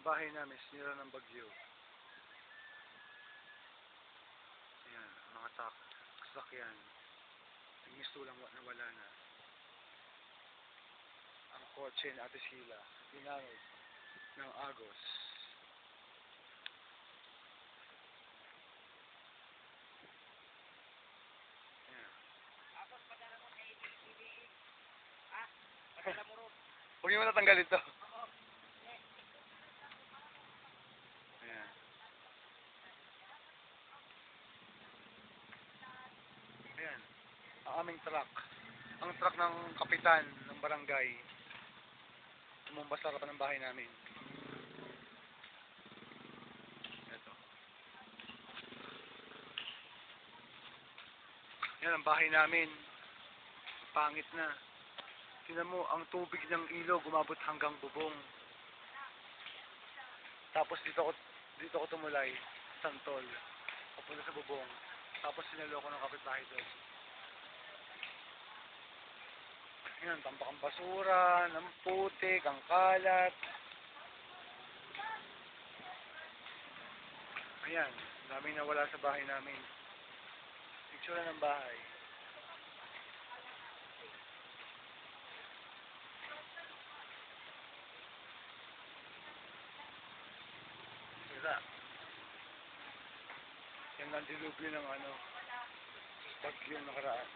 bahay namin, sinira ng bagyo. Ayan, mga sasakyan. Yung mistulang nawala na. Ang kotse ni Ate Sheila, dinarog ng agos. Ayan. Tapos padala mo sa ABCBE. Ha? Padala mo ron. Huwag niyo matatanggal ito. Ayan. Ayan. Ang aming truck. Ang truck ng kapitan ng barangay. Tumumba sa harapan ng bahay namin. Ito. Yan ang bahay namin. Pangit na. Tingnan mo, ang tubig ng ilog umabot hanggang bubong. Tapos dito ko tumulay, santol. Papunta sa bubong. Tapos sinaloko ng kapitbahay doon. Yan, tambak ang basura, ng putik, ang kalat. Ayan, daming nawala sa bahay namin. Picture ng bahay. Sira. Yan ang dilubyo ng bagyong nakaraan.